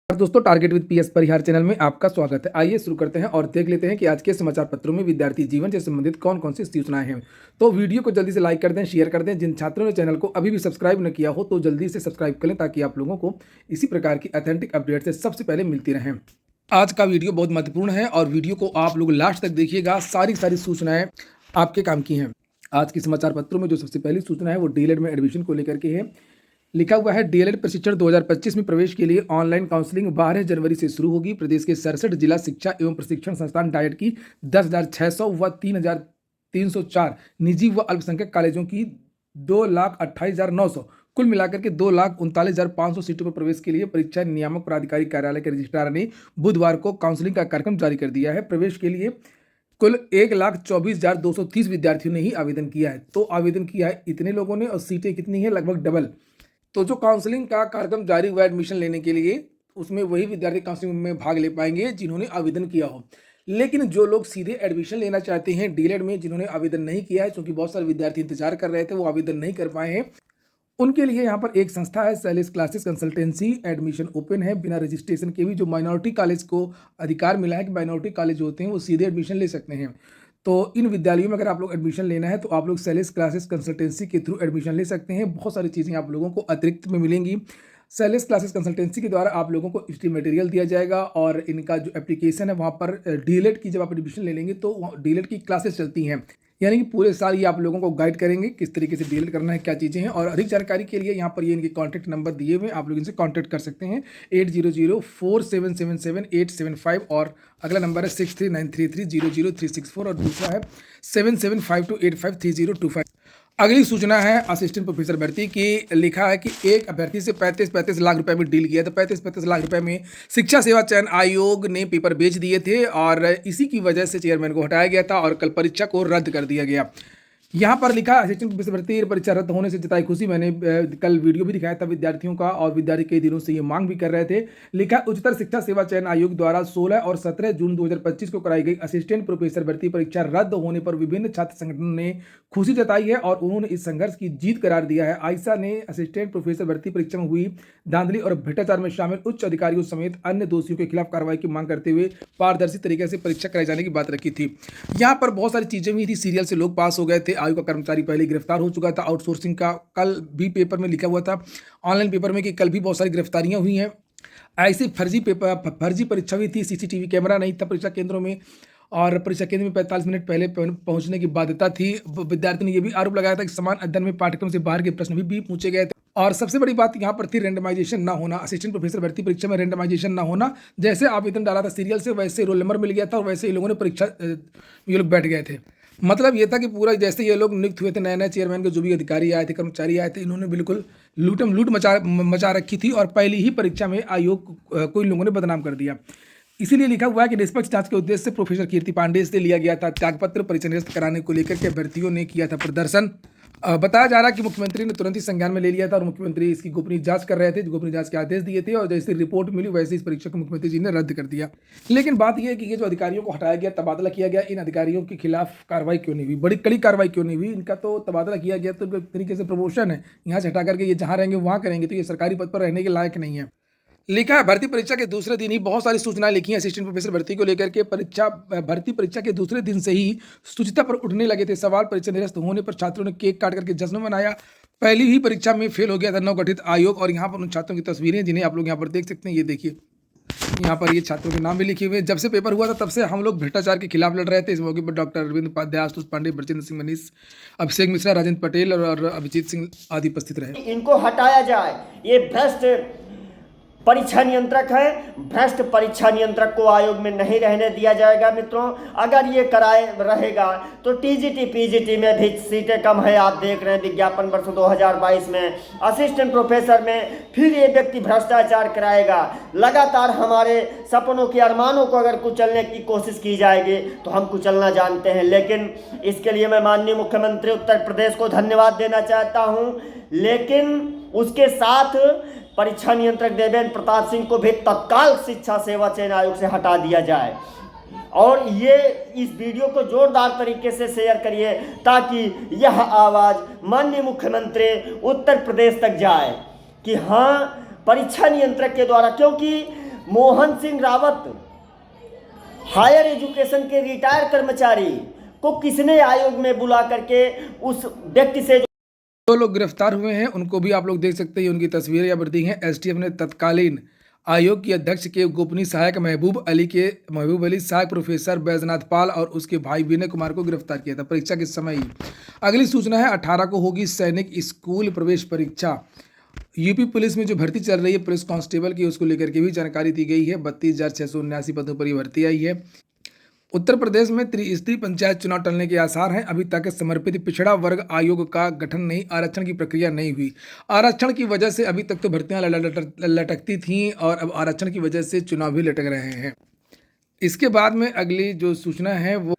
दोस्तों, target with PS Parihar channel में आपका स्वागत है। आइए शुरू करते हैं और देख लेते हैं कि आज के समाचार पत्रों में विद्यार्थी जीवन से संबंधित कौन कौन सी सूचनाएं हैं। तो वीडियो को जल्दी से लाइक कर दें, शेयर कर दें। जिन छात्रों ने चैनल को अभी भी सब्सक्राइब न किया हो तो जल्दी से सब्सक्राइब कर लें ताकि आप लोगों को इसी प्रकार की ऑथेंटिक अपडेट से सबसे पहले मिलती रहें। आज का वीडियो बहुत महत्वपूर्ण है और वीडियो को आप लोग लास्ट तक देखिएगा। सारी सूचनाएं आपके काम की हैं। आज के समाचार पत्रों में जो सबसे पहली सूचना है वो डीएलएड में एडमिशन को लेकर के है। लिखा हुआ है, डीएलएड प्रशिक्षण 2025 में प्रवेश के लिए ऑनलाइन काउंसलिंग 12 जनवरी से शुरू होगी। प्रदेश के 67 जिला शिक्षा एवं प्रशिक्षण संस्थान डाइट की 10,600 व 3,304 निजी व अल्पसंख्यक कॉलेजों की 2,28,900 कुल मिलाकर के 2,39,500 सीटों पर प्रवेश के लिए परीक्षा नियामक प्राधिकारी कार्यालय के रजिस्ट्रार ने बुधवार को काउंसलिंग का कार्यक्रम जारी कर दिया है। प्रवेश के लिए कुल 1,24,230 विद्यार्थियों ने ही आवेदन किया है। तो आवेदन किया है इतने लोगों ने और सीटें कितनी है? लगभग डबल। तो जो काउंसलिंग का कार्यक्रम जारी हुआ एडमिशन लेने के लिए, उसमें वही विद्यार्थी काउंसलिंग में भाग ले पाएंगे जिन्होंने आवेदन किया हो। लेकिन जो लोग सीधे एडमिशन लेना चाहते हैं डीएलएड में, जिन्होंने आवेदन नहीं किया है, क्योंकि बहुत सारे विद्यार्थी इंतजार कर रहे थे, वो आवेदन नहीं कर पाए हैं, उनके लिए यहाँ पर एक संस्था है, सैलिस क्लासेस कंसल्टेंसी। एडमिशन ओपन है बिना रजिस्ट्रेशन के भी। जो माइनॉरिटी कॉलेज को अधिकार मिला है कि माइनॉरिटी कॉलेज होते हैं वो सीधे एडमिशन ले सकते हैं। तो इन विद्यालयों में अगर आप लोग एडमिशन लेना है तो आप लोग सैलिस क्लासेस कंसल्टेंसी के थ्रू एडमिशन ले सकते हैं। बहुत सारी चीज़ें आप लोगों को अतिरिक्त में मिलेंगी। सैलिस क्लासेस कंसल्टेंसी के द्वारा आप लोगों को स्टडी मटेरियल दिया जाएगा और इनका जो एप्लीकेशन है वहाँ पर डीएलएड की जब आप एडमिशन ले लेंगे तो डीएलएड की क्लासेस चलती हैं, यानी कि पूरे साल ये आप लोगों को गाइड करेंगे किस तरीके से डीएलएड करना है, क्या चीज़ें हैं। और अधिक जानकारी के लिए यहाँ पर ये इनके कॉन्टैक्ट नंबर दिए हुए, आप लोग इनसे कॉन्टैक्ट कर सकते हैं 8004777875 और अगला नंबर है 6393300364 और दूसरा है 7752853025। अगली सूचना है असिस्टेंट प्रोफेसर भर्ती की। लिखा है कि एक अभ्यर्थी से 35 लाख रुपए में डील किया था। 35 लाख रुपए में शिक्षा सेवा चयन आयोग ने पेपर बेच दिए थे और इसी की वजह से चेयरमैन को हटाया गया था और कल परीक्षा को रद्द कर दिया गया। यहाँ पर लिखा असिस्टेंट प्रोफेसर भर्ती परीक्षा रद्द होने से जताई खुशी। मैंने कल वीडियो भी दिखाया था विद्यार्थियों का और विद्यार्थी कई दिनों से ये मांग भी कर रहे थे। लिखा, उच्चतर शिक्षा सेवा चयन आयोग द्वारा 16 और 17 जून 2025 को कराई गई असिस्टेंट प्रोफेसर भर्ती परीक्षा रद्द होने पर विभिन्न छात्र संगठनों ने खुशी जताई है और उन्होंने इस संघर्ष की जीत करार दिया है। आयशा ने असिस्टेंट प्रोफेसर भर्ती परीक्षा में हुई धांधली और भ्रष्टाचार में शामिल उच्च अधिकारियों समेत अन्य दोषियों के खिलाफ कार्रवाई की मांग करते हुए पारदर्शी तरीके से परीक्षा कराए जाने की बात रखी थी। यहाँ पर बहुत सारी चीजें हुई थी। सीरियल से लोग पास हो गए थे। आयोग का कर्मचारी पहले गिरफ्तार हो चुका था। आउटसोर्सिंग का कल भी पेपर में लिखा हुआ था, ऑनलाइन पेपर में, कि कल भी बहुत सारी गिरफ्तारियां हुई हैं। ऐसी फर्जी परीक्षा हुई थी। सीसीटीवी कैमरा नहीं था परीक्षा केंद्रों में और परीक्षा केंद्र में 45 मिनट पहले पहुंचने की बाध्यता थी। विद्यार्थी ने यह भी आरोप लगाया था कि समान अध्ययन में पाठ्यक्रम से बाहर के प्रश्न भी पूछे गए थे। और सबसे बड़ी बात यहाँ पर थी रेंडमाइजेशन ना होना। असिस्टेंट प्रोफेसर भर्ती परीक्षा में रेंडमाइजेशन ना होना। जैसे आवेदन डाला था सीरियल से, वैसे रोल नंबर मिल गया था और वैसे ये लोगों ने परीक्षा ये लोग बैठ गए थे। मतलब ये था कि पूरा जैसे ये लोग नियुक्त हुए थे, नए नए चेयरमैन के जो भी अधिकारी आए थे, कर्मचारी आए थे, इन्होंने बिल्कुल लूट मचा रखी थी और पहली ही परीक्षा में आयोग को इन लोगों ने बदनाम कर दिया। इसीलिए लिखा हुआ है कि निष्पक्ष जांच के उद्देश्य से प्रोफेसर कीर्ति पांडेय से लिया गया था त्यागपत्र। परीक्षा निरस्त कराने को लेकर के अभ्यर्थियों ने किया था प्रदर्शन। बताया जा रहा है कि मुख्यमंत्री ने तुरंत ही संज्ञान में ले लिया था और मुख्यमंत्री इसकी गोपनीय जांच कर रहे थे। गोपनीय जांच के आदेश दिए थे और जैसे रिपोर्ट मिली वैसे इस परीक्षा को मुख्यमंत्री जी ने रद्द कर दिया। लेकिन बात यह है कि ये जो अधिकारियों को हटाया गया, तबादला किया गया, इन अधिकारियों के खिलाफ कार्रवाई क्यों नहीं हुई? बड़ी कड़ी कार्रवाई क्यों नहीं हुई? इनका तो तबादला किया गया तो एक तरीके से प्रमोशन है, यहाँ से हटा करके ये जहाँ रहेंगे वहाँ करेंगे, तो ये सरकारी पद पर रहने के लायक नहीं है। लिखा है भर्ती परीक्षा के दूसरे दिन ही बहुत सारी सूचनाएं लिखी हैं असिस्टेंट प्रोफेसर भर्ती को लेकर के। भर्ती परीक्षा के दूसरे दिन से ही शुचिता पर उठने लगे थे सवाल। परीक्षा निरस्त होने पर छात्रों ने केक काट करके जश्न मनाया। पहली ही परीक्षा में फेल हो गया था नवगठित आयोग। और यहाँ पर उन छात्रों की तस्वीरें जिन्हें आप लोग यहाँ पर देख सकते हैं, ये देखिए, यहाँ पर ये छात्रों के नाम भी लिखे हुए। जब से पेपर हुआ था तब से हम लोग भ्रष्टाचार के खिलाफ लड़ रहे थे। इस मौके पर डॉक्टर अरविंद उपाध्याय, आशुतोष पांडे, ब्रजेंद्र सिंह मनीष, अभिषेक मिश्रा, राजेंद्र पटेल और अभिजीत सिंह आदि उपस्थित रहे। इनको हटाया जाए। ये भ्रष्ट परीक्षा नियंत्रक है। भ्रष्ट परीक्षा नियंत्रक को आयोग में नहीं रहने दिया जाएगा मित्रों। अगर ये कराए रहेगा तो टीजीटी पीजीटी में भी सीटें कम है। आप देख रहे हैं विज्ञापन वर्ष 2022 में असिस्टेंट प्रोफेसर में फिर ये व्यक्ति भ्रष्टाचार कराएगा। लगातार हमारे सपनों के अरमानों को अगर कुचलने की कोशिश की जाएगी तो हम कुचलना जानते हैं। लेकिन इसके लिए मैं माननीय मुख्यमंत्री उत्तर प्रदेश को धन्यवाद देना चाहता हूँ। लेकिन उसके साथ परीक्षा नियंत्रक देवेंद्र प्रताप सिंह को भी तत्काल शिक्षा सेवा चयन आयोग से हटा दिया जाए। और ये इस वीडियो को जोरदार तरीके से शेयर करिए ताकि यह आवाज़ माननीय मुख्यमंत्री उत्तर प्रदेश तक जाए कि हाँ, परीक्षा नियंत्रक के द्वारा, क्योंकि मोहन सिंह रावत हायर एजुकेशन के रिटायर्ड कर्मचारी को किसने आयोग में बुला करके उस व्यक्ति से जो लोग गिरफ्तार हुए हैं उनको भी आप लोग देख सकते हैं, उनकी तस्वीरें यहाँ पर दी हैं। एसटीएफ ने तत्कालीन आयोग के अध्यक्ष के गोपनीय सहायक महबूब अली, सहायक प्रोफेसर बैजनाथ पाल और उसके भाई विनय कुमार को गिरफ्तार किया था परीक्षा के समय ही। अगली सूचना है 18 को होगी सैनिक स्कूल प्रवेश परीक्षा। यूपी पुलिस में जो भर्ती चल रही है पुलिस कांस्टेबल की, उसको लेकर के भी जानकारी दी गई है। 32,679 पदों पर ये भर्ती आई है। उत्तर प्रदेश में त्रिस्तरीय पंचायत चुनाव टलने के आसार हैं। अभी तक समर्पित पिछड़ा वर्ग आयोग का गठन नहीं, आरक्षण की प्रक्रिया नहीं हुई। आरक्षण की वजह से अभी तक तो भर्तियां लटकती थीं और अब आरक्षण की वजह से चुनाव भी लटक रहे हैं। इसके बाद में अगली जो सूचना है वो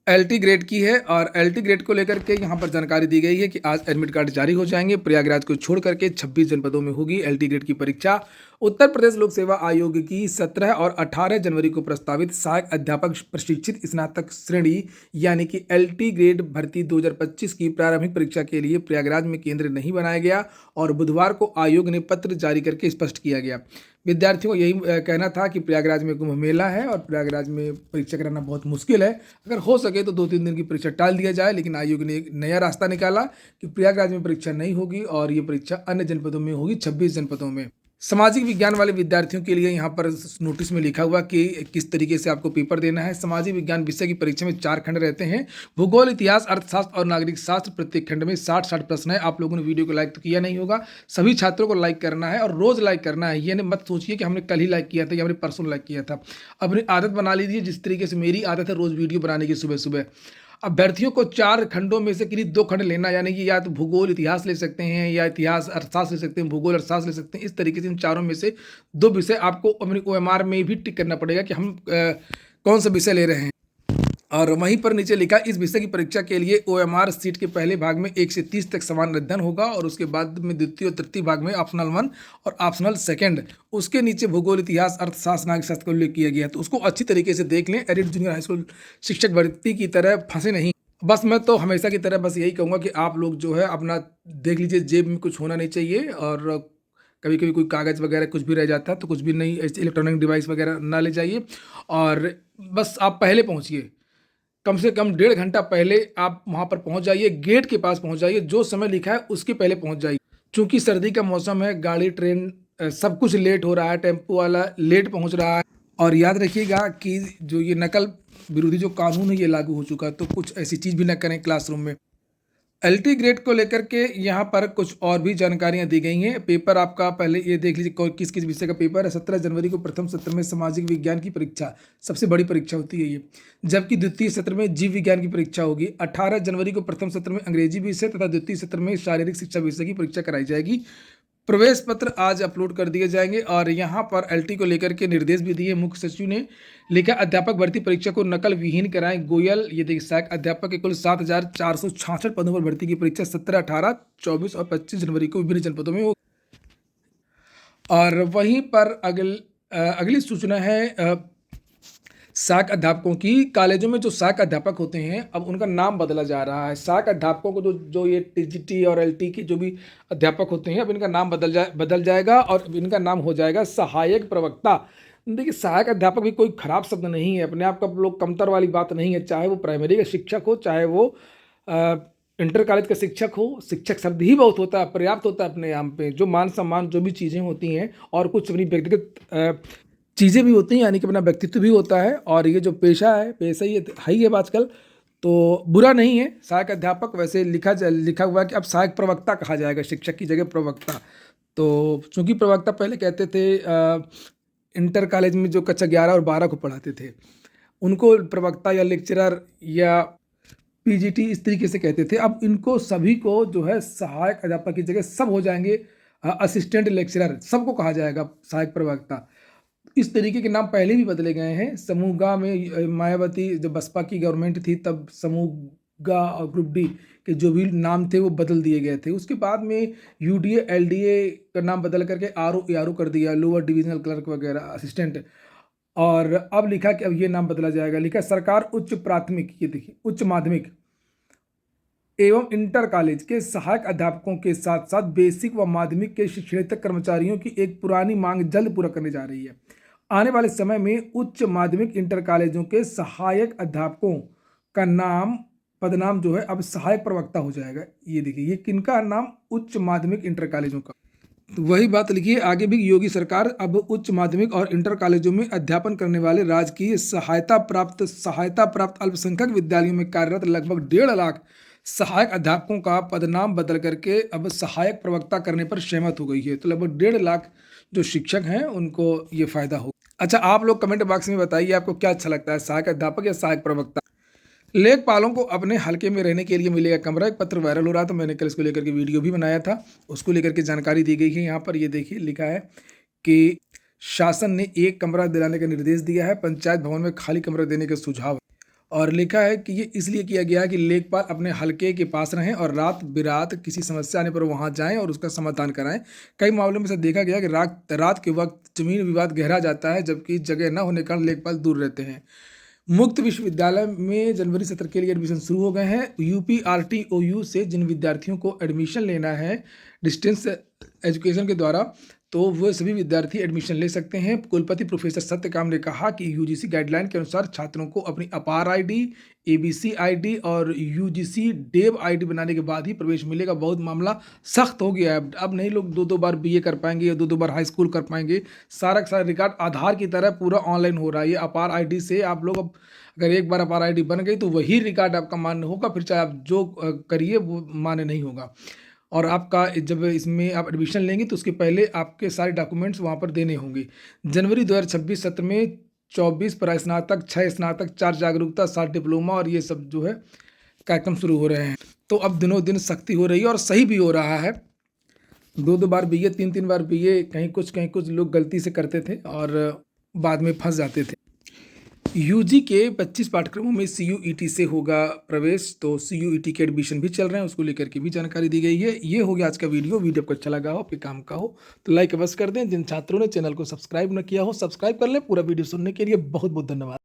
एलटी ग्रेड की है और एलटी ग्रेड को लेकर के यहाँ पर जानकारी दी गई है कि आज एडमिट कार्ड जारी हो जाएंगे। प्रयागराज को छोड़ करके 26 जनपदों में होगी एलटी ग्रेड की परीक्षा। उत्तर प्रदेश लोक सेवा आयोग की 17 और 18 जनवरी को प्रस्तावित सहायक अध्यापक प्रशिक्षित स्नातक श्रेणी यानी कि एलटी ग्रेड भर्ती 2025 की प्रारंभिक परीक्षा के लिए प्रयागराज में केंद्र नहीं बनाया गया और बुधवार को आयोग ने पत्र जारी करके स्पष्ट किया गया। विद्यार्थियों को यही कहना था कि प्रयागराज में कुंभ मेला है और प्रयागराज में परीक्षा कराना बहुत मुश्किल है, अगर हो सके तो 2-3 दिन की परीक्षा टाल दिया जाए। लेकिन आयोग ने एक नया रास्ता निकाला कि प्रयागराज में परीक्षा नहीं होगी और ये परीक्षा अन्य जनपदों में होगी, 26 जनपदों में। सामाजिक विज्ञान वाले विद्यार्थियों के लिए यहाँ पर नोटिस में लिखा हुआ कि किस तरीके से आपको पेपर देना है। सामाजिक विज्ञान विषय की परीक्षा में 4 खंड रहते हैं, भूगोल, इतिहास, अर्थशास्त्र और नागरिक शास्त्र। प्रत्येक खंड में 60 प्रश्न है। आप लोगों ने वीडियो को लाइक तो किया नहीं होगा, सभी छात्रों को लाइक करना है और रोज लाइक करना है। ये मत सोचिए कि हमने कल ही लाइक किया था या हमने परसों लाइक किया था। अपनी आदत बना लीजिए, जिस तरीके से मेरी आदत है रोज वीडियो बनाने की सुबह सुबह। अभ्यर्थियों को 4 खंडों में से किन्हीं 2 खंड लेना, यानी कि या तो भूगोल इतिहास ले सकते हैं या इतिहास अर्थशास्त्र ले सकते हैं, भूगोल अर्थशास्त्र ले सकते हैं। इस तरीके से इन चारों में से 2 विषय आपको अपनी ओएमआर में भी टिक करना पड़ेगा कि हम कौन सा विषय ले रहे हैं। और वहीं पर नीचे लिखा इस विषय की परीक्षा के लिए ओएमआर सीट के पहले भाग में 1 से 30 तक समान अध्ययन होगा और उसके बाद में द्वितीय और तृतीय भाग में ऑप्शनल 1 और ऑप्शनल 2। उसके नीचे भूगोल, इतिहास, अर्थशास्त्र, नागरिक शास्त्र का उल्लेख किया गया है, तो उसको अच्छी तरीके से देख लें। एडिट जूनियर हाई स्कूल शिक्षक भर्ती की तरह फंसे नहीं। बस मैं तो हमेशा की तरह बस यही कहूँगा कि आप लोग जो है अपना देख लीजिए, जेब में कुछ होना नहीं चाहिए और कभी कभी कोई कागज़ वगैरह कुछ भी रह जाता है तो कुछ भी नहीं, इलेक्ट्रॉनिक डिवाइस वगैरह ना ले जाइए और बस आप पहले पहुँचिए। कम से कम 1.5 घंटा पहले आप वहाँ पर पहुँच जाइए, गेट के पास पहुँच जाइए, जो समय लिखा है उसके पहले पहुँच जाइए। चूँकि सर्दी का मौसम है, गाड़ी ट्रेन सब कुछ लेट हो रहा है, टेम्पो वाला लेट पहुँच रहा है। और याद रखिएगा कि जो ये नकल विरोधी जो कानून है ये लागू हो चुका है, तो कुछ ऐसी चीज़ भी ना करें क्लासरूम में। एलटी ग्रेड को लेकर के यहाँ पर कुछ और भी जानकारियाँ दी गई हैं। पेपर आपका पहले ये देख लीजिए किस किस विषय का पेपर है। 17 जनवरी को प्रथम सत्र में सामाजिक विज्ञान की परीक्षा, सबसे बड़ी परीक्षा होती है ये, जबकि द्वितीय सत्र में जीव विज्ञान की परीक्षा होगी। 18 जनवरी को प्रथम सत्र में अंग्रेजी विषय तथा द्वितीय सत्र में शारीरिक शिक्षा विषय की परीक्षा कराई जाएगी। प्रवेश पत्र आज अपलोड कर दिए जाएंगे और यहाँ पर एलटी को लेकर के निर्देश भी दिए। मुख्य सचिव ने लिखा अध्यापक भर्ती परीक्षा को नकल विहीन कराएं गोयल। ये देखिए सहायक अध्यापक के कुल 7,466 पदों पर भर्ती की परीक्षा 17, 18, 24 और 25 जनवरी को विभिन्न जनपदों में होगी। और वहीं पर अगली सूचना है सहायक अध्यापकों की। कॉलेजों में जो सहायक अध्यापक होते हैं अब उनका नाम बदला जा रहा है। सहायक अध्यापकों को जो ये टीजीटी और एलटी के जो भी अध्यापक होते हैं अब इनका नाम बदल जाएगा और इनका नाम हो जाएगा सहायक प्रवक्ता। देखिए सहायक अध्यापक भी कोई खराब शब्द नहीं है, अपने आप का लोग कमतर वाली बात नहीं है। चाहे वो प्राइमरी का शिक्षक हो, चाहे वो इंटर कॉलेज का शिक्षक हो, शिक्षक शब्द ही बहुत होता है, पर्याप्त होता है अपने यहाँ पे। जो मान सम्मान जो भी चीज़ें होती हैं और कुछ अपनी व्यक्तिगत चीज़ें भी होती हैं, यानी कि अपना व्यक्तित्व भी होता है। और ये जो पेशा है, पेशा ये है ही है आजकल, तो बुरा नहीं है सहायक अध्यापक। वैसे लिखा हुआ है कि अब सहायक प्रवक्ता कहा जाएगा, शिक्षक की जगह प्रवक्ता। तो चूँकि प्रवक्ता पहले कहते थे इंटर कॉलेज में जो कक्षा 11 और 12 को पढ़ाते थे उनको प्रवक्ता या लेक्चरर या पीजीटी इस तरीके से कहते थे। अब इनको सभी को जो है सहायक अध्यापक की जगह सब हो जाएंगे असिस्टेंट लेक्चरर, सबको कहा जाएगा सहायक प्रवक्ता। इस तरीके के नाम पहले भी बदले गए हैं। समूहगा में मायावती जब बसपा की गवर्नमेंट थी तब समूहगा और ग्रुप डी के जो भी नाम थे वो बदल दिए गए थे। उसके बाद में यूडीए एलडीए का नाम बदल करके आरओ एआरओ कर दिया, लोअर डिविजनल क्लर्क वगैरह असिस्टेंट। और अब लिखा कि अब ये नाम बदला जाएगा। लिखा सरकार उच्च प्राथमिक, ये देखिए उच्च माध्यमिक एवं इंटर कॉलेज के सहायक अध्यापकों के साथ साथ बेसिक व माध्यमिक के शिक्षणेतर कर्मचारियों की एक पुरानी मांग जल्द पूरा करने जा रही है। आने वाले समय में उच्च माध्यमिक इंटर कॉलेजों के सहायक अध्यापकों का पदनाम जो है अब सहायक प्रवक्ता हो जाएगा। ये देखिए, ये किनका नाम? उच्च माध्यमिक इंटर कॉलेजों का। तो वही बात लिखी है आगे भी, योगी सरकार अब उच्च माध्यमिक और इंटर कॉलेजों में अध्यापन करने वाले राजकीय सहायता प्राप्त अल्पसंख्यक विद्यालयों में कार्यरत लगभग 1.5 लाख सहायक अध्यापकों का पदनाम बदल करके अब सहायक प्रवक्ता करने पर सहमत हो गई है। तो लगभग 1.5 लाख जो शिक्षक हैं उनको ये फायदा हो। अच्छा, आप लोग कमेंट बॉक्स में बताइए आपको क्या अच्छा लगता है, सहायक अध्यापक या सहायक प्रवक्ता? लेखपालों को अपने हलके में रहने के लिए मिलेगा कमरा। एक पत्र वायरल हो रहा था, मैंने कल इसको लेकर के वीडियो भी बनाया था, उसको लेकर के जानकारी दी गई है। यहाँ पर ये देखिए लिखा है कि शासन ने एक कमरा दिलाने का निर्देश दिया है, पंचायत भवन में खाली कमरा देने का सुझाव। और लिखा है कि ये इसलिए किया गया है कि लेखपाल अपने हलके के पास रहें और रात बिरात किसी समस्या आने पर वहाँ जाएं और उसका समाधान कराएं। कई मामलों में से देखा गया कि रात के वक्त जमीन विवाद गहरा जाता है, जबकि जगह न होने के कारण लेखपाल दूर रहते हैं। मुक्त विश्वविद्यालय में जनवरी सत्र के लिए एडमिशन शुरू हो गए हैं। UPRTOU से जिन विद्यार्थियों को एडमिशन लेना है डिस्टेंस एजुकेशन के द्वारा, तो वो सभी विद्यार्थी एडमिशन ले सकते हैं। कुलपति प्रोफेसर सत्यकाम ने कहा कि UGC गाइडलाइन के अनुसार छात्रों को अपनी अपार ID, ABC ID और UGC डेव ID बनाने के बाद ही प्रवेश मिलेगा। बहुत मामला सख्त हो गया है, अब नहीं लोग 2-2 बार BA कर पाएंगे या 2-2 बार हाई स्कूल कर पाएंगे। सारा का सारा रिकॉर्ड आधार की तरह पूरा ऑनलाइन हो रहा है। ये अपार ID से आप लोग अब अगर एक बार अपार ID बन गई तो वही रिकॉर्ड आपका मान्य होगा, फिर चाहे आप जो करिए वो मान्य नहीं होगा। और आपका जब इसमें आप एडमिशन लेंगे तो उसके पहले आपके सारे डॉक्यूमेंट्स वहाँ पर देने होंगे। जनवरी 2026 सत्र में 24 स्नातक, 6 स्नातक, 4 जागरूकता, 7 डिप्लोमा और ये सब जो है कार्यक्रम शुरू हो रहे हैं। तो अब दिनों दिन सख्ती हो रही है और सही भी हो रहा है। 2-2 बार BA, 3-3 बार BA कहीं कुछ लोग गलती से करते थे और बाद में फंस जाते थे। UG के 25 पाठ्यक्रमों में CUET से होगा प्रवेश, तो CUET के एडमिशन भी चल रहे हैं, उसको लेकर के भी जानकारी दी गई है। ये हो गया आज का वीडियो आपको अच्छा लगा हो, आपके काम का हो तो लाइक अवश्य कर दें। जिन छात्रों ने चैनल को सब्सक्राइब न किया हो सब्सक्राइब कर लें। पूरा वीडियो सुनने के लिए बहुत बहुत धन्यवाद।